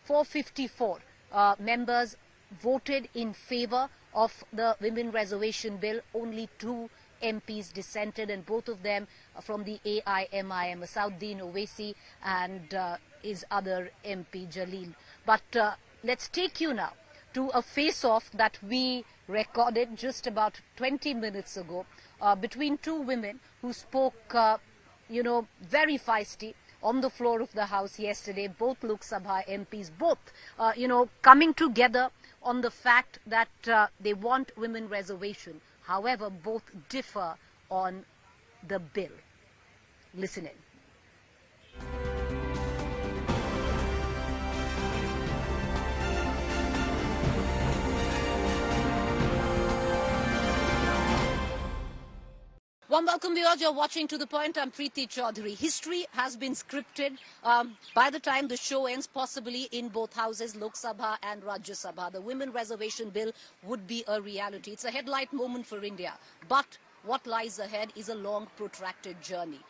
454 members voted in favor of the Women Reservation Bill. Only 2 MPs dissented, and both of them from the AIMIM, Asauddin Owaisi and his other MP, Jalil. But let's take you now to a face-off that we recorded just about 20 minutes ago between 2 women who spoke, very feisty on the floor of the House yesterday. Both Lok Sabha MPs, both, coming together on the fact that they want women reservation. However, both differ on the bill. Listen in. Warm welcome, viewers. You're watching To The Point. I'm Preeti Chaudhary. History has been scripted by the time the show ends, possibly in both houses, Lok Sabha and Rajya Sabha. The Women Reservation Bill would be a reality. It's a headlight moment for India. But what lies ahead is a long, protracted journey.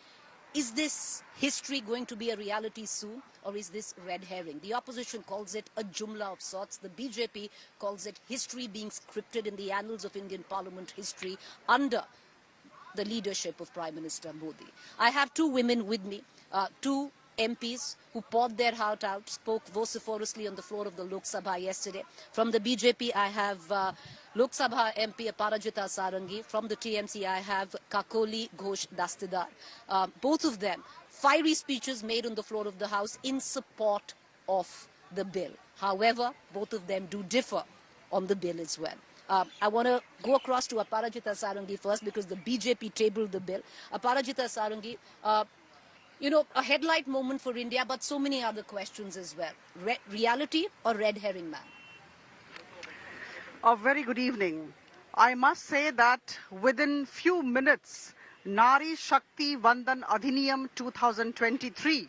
Is this history going to be a reality soon, or is this red herring? The opposition calls it a jumla of sorts. The BJP calls it history being scripted in the annals of Indian Parliament history under the leadership of Prime Minister Modi. I have 2 women with me, 2 MPs who poured their heart out, spoke vociferously on the floor of the Lok Sabha yesterday. From the BJP, I have Lok Sabha MP Aparajita Sarangi. From the TMC, I have Kakoli Ghosh Dastidar. Both of them, fiery speeches made on the floor of the House in support of the bill. However, both of them do differ on the bill as well. I want to go across to Aparajita Sarangi first because the BJP tabled the bill. Aparajita Sarangi, a headlight moment for India, but so many other questions as well. Reality or red herring, ma'am? A very good evening. I must say that within few minutes, Nari Shakti Vandan Adhiniyam 2023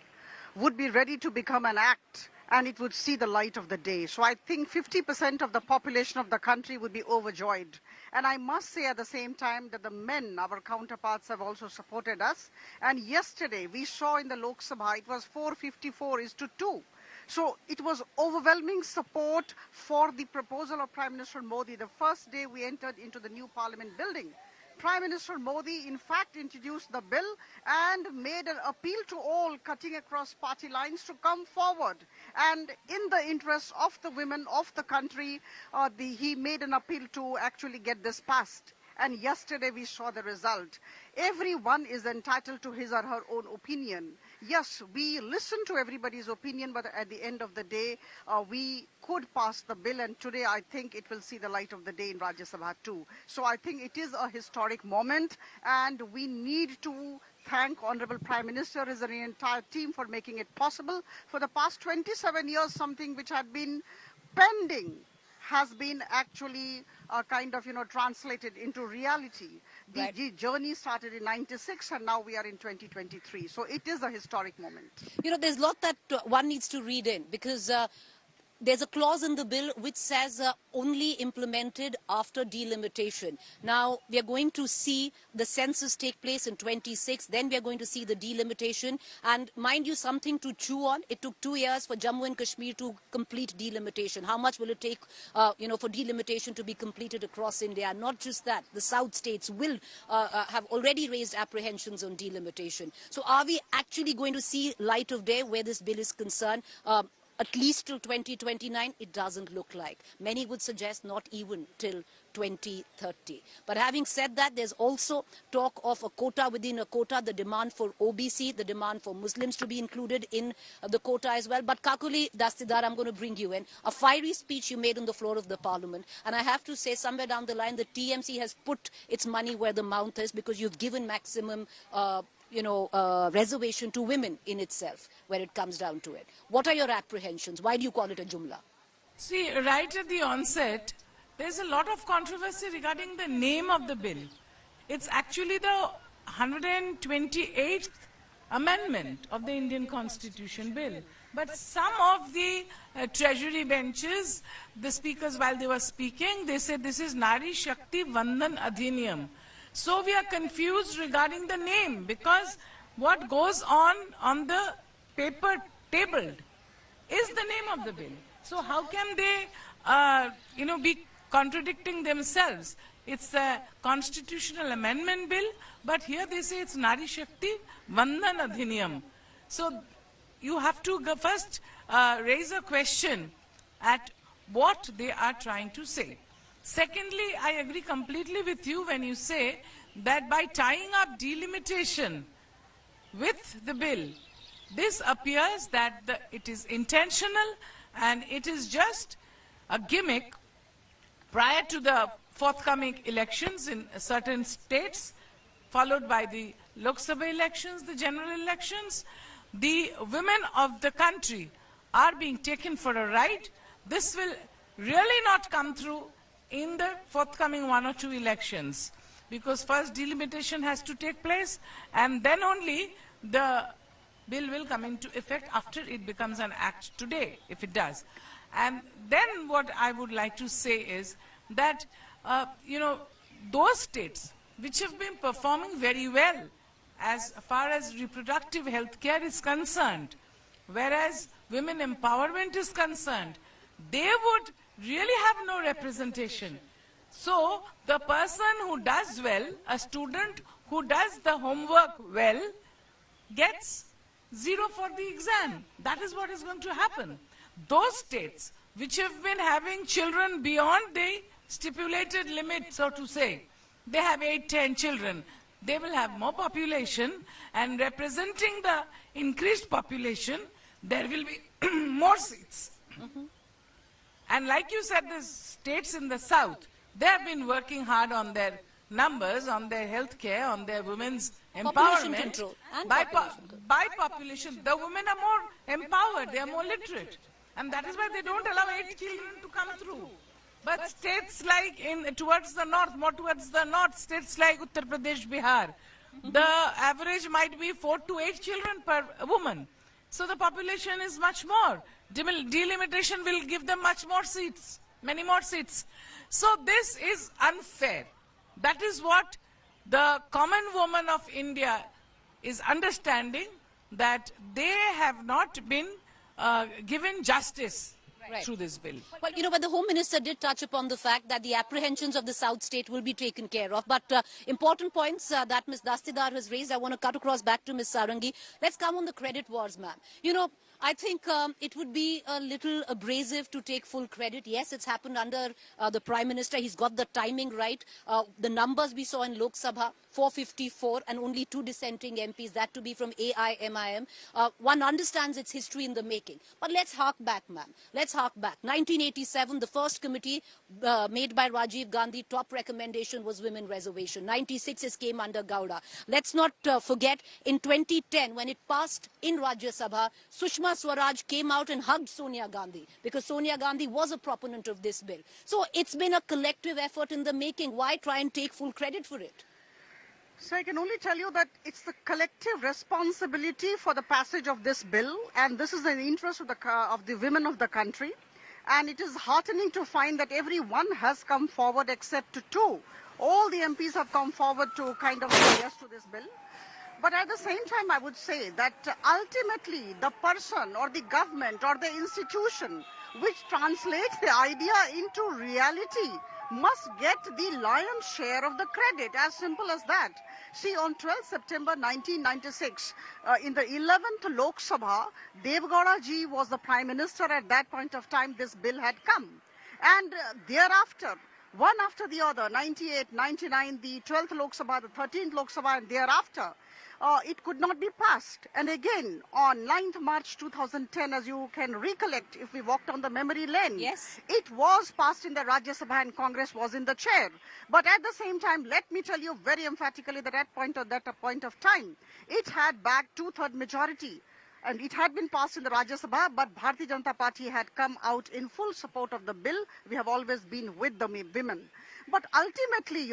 would be ready to become an act, and it would see the light of the day. So I think 50% of the population of the country would be overjoyed. And I must say at the same time that the men, our counterparts, have also supported us. And yesterday we saw in the Lok Sabha, it was 454:2. So it was overwhelming support for the proposal of Prime Minister Modi. The first day we entered into the new Parliament building, Prime Minister Modi, in fact, introduced the bill and made an appeal to all, cutting across party lines, to come forward. And in the interest of the women of the country, he made an appeal to actually get this passed. And yesterday we saw the result. Everyone is entitled to his or her own opinion. Yes, we listen to everybody's opinion, but at the end of the day, we could pass the bill, and today I think it will see the light of the day in Rajya Sabha too. So I think it is a historic moment, and we need to thank Honorable Prime Minister and the entire team for making it possible. For the past 27 years, something which had been pending has been actually translated into reality. The journey started in 96 and now we are in 2023. So it is a historic moment. There's a lot that one needs to read in because there's a clause in the bill which says only implemented after delimitation. Now, we are going to see the census take place in 26. Then we are going to see the delimitation. And mind you, something to chew on. It took 2 years for Jammu and Kashmir to complete delimitation. How much will it take, for delimitation to be completed across India? Not just that. The South states will have already raised apprehensions on delimitation. So are we actually going to see light of day where this bill is concerned? At least till 2029, it doesn't look like. Many would suggest not even till 2030. But having said that, there's also talk of a quota within a quota, the demand for OBC, the demand for Muslims to be included in the quota as well. But Kakoli Dastidar, I'm going to bring you in. A fiery speech you made on the floor of the parliament. And I have to say, somewhere down the line, the TMC has put its money where the mouth is because you've given maximum reservation to women in itself, where it comes down to it. What are your apprehensions? Why do you call it a jumla? See, right at the onset, there's a lot of controversy regarding the name of the bill. It's actually the 128th amendment of the Indian Constitution bill. But some of the treasury benches, the speakers, while they were speaking, they said this is Nari Shakti Vandan Adhiniyam. So we are confused regarding the name because what goes on the paper tabled is the name of the bill. So how can they, be contradicting themselves? It's a constitutional amendment bill, but here they say it's Nari Shakti Vandan Adhiniyam. So you have to first raise a question at what they are trying to say. Secondly, I agree completely with you when you say that by tying up delimitation with the bill, this appears that it is intentional and it is just a gimmick prior to the forthcoming elections in certain states, followed by the Lok Sabha elections, the general elections. The women of the country are being taken for a ride. This will really not come through in the forthcoming 1 or 2 elections, because first delimitation has to take place and then only the bill will come into effect after it becomes an act today, if it does. And then what I would like to say is that, those states which have been performing very well as far as reproductive health care is concerned, whereas women empowerment is concerned, they would really have no representation. So the person who does well, a student who does the homework well, gets 0 for the exam. That is what is going to happen. Those states which have been having children beyond the stipulated limit, so to say, they have 8, 10 children, they will have more population, and representing the increased population, there will be more seats. And like you said, the states in the south, they have been working hard on their numbers, on their health care, on their women's Population empowerment. control and by population population, the women are more empowered, they are more literate. And that is why they don't allow 8 children to come through. But states like towards the north, more towards the north, states like Uttar Pradesh, Bihar, the average might be 4 to 8 children per woman. So the population is much more. Delimitation will give them much more seats, many more seats. So this is unfair. That is what the common woman of India is understanding, that they have not been given justice through this bill. Well, but the Home Minister did touch upon the fact that the apprehensions of the South state will be taken care of. But important points that Ms. Dastidar has raised, I want to cut across back to Ms. Sarangi. Let's come on the credit wars, ma'am. I think it would be a little abrasive to take full credit. Yes, it's happened under the Prime Minister. He's got the timing right. The numbers we saw in Lok Sabha, 454 and only 2 dissenting MPs, that to be from AIMIM. One understands its history in the making. But let's hark back, ma'am. Let's hark back. 1987, the first committee made by Rajiv Gandhi, top recommendation was women reservation. 96 it came under Gowda. Let's not forget, in 2010, when it passed in Rajya Sabha, Sushma Swaraj came out and hugged Sonia Gandhi because Sonia Gandhi was a proponent of this bill. So it's been a collective effort in the making. Why try and take full credit for it? So I can only tell you that it's the collective responsibility for the passage of this bill, and this is in the interest of the women of the country. And it is heartening to find that everyone has come forward except 2. All the MPs have come forward to kind of say yes to this bill. But at the same time, I would say that ultimately the person or the government or the institution which translates the idea into reality must get the lion's share of the credit, as simple as that. See, on 12 September 1996, in the 11th Lok Sabha, Dev Gowda ji was the Prime Minister. At that point of time, this bill had come. And thereafter, one after the other, 98, 99, the 12th Lok Sabha, the 13th Lok Sabha, and thereafter, it could not be passed. And again, on 9th March 2010, as you can recollect, if we walked on the memory lane, yes, it was passed in the Rajya Sabha and Congress was in the chair. But at the same time, let me tell you very emphatically that at that point of time, it had backed 2/3 majority. And it had been passed in the Rajya Sabha, but Bharatiya Janata Party had come out in full support of the bill. We have always been with the women. But ultimately,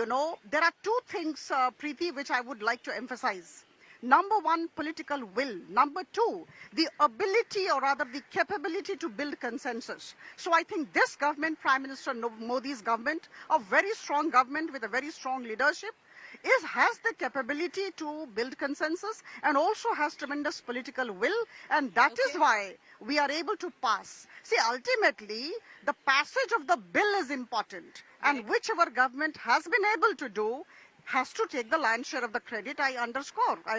there are 2 things, Preeti, which I would like to emphasize. Number 1, political will. Number 2, the ability or rather the capability to build consensus. So I think this government, Prime Minister Modi's government, a very strong government with a very strong leadership, has the capability to build consensus and also has tremendous political will, and that is why we are able to pass. See, ultimately, the passage of the bill is important, and whichever government has been able to do has to take the lion's share of the credit. I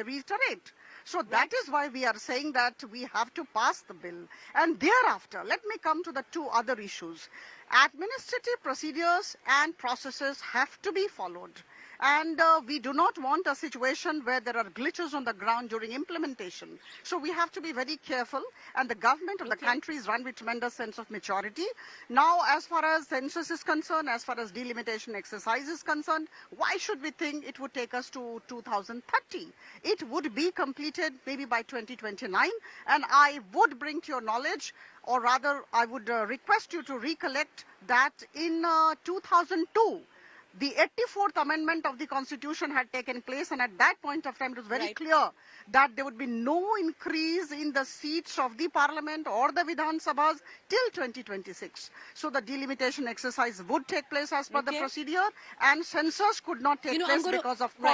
reiterate. So that is why we are saying that we have to pass the bill. And thereafter, let me come to the two other issues. Administrative procedures and processes have to be followed. And we do not want a situation where there are glitches on the ground during implementation. So we have to be very careful. And the government of the country is run with tremendous sense of maturity. Now, as far as census is concerned, as far as delimitation exercise is concerned, why should we think it would take us to 2030? It would be completed maybe by 2029. And I would bring to your knowledge, or rather I would request you to recollect that in 2002, the 84th Amendment of the Constitution had taken place, and at that point of time it was very clear that there would be no increase in the seats of the Parliament or the Vidhan Sabhas till 2026. So the delimitation exercise would take place as per the procedure, and census could not take place because of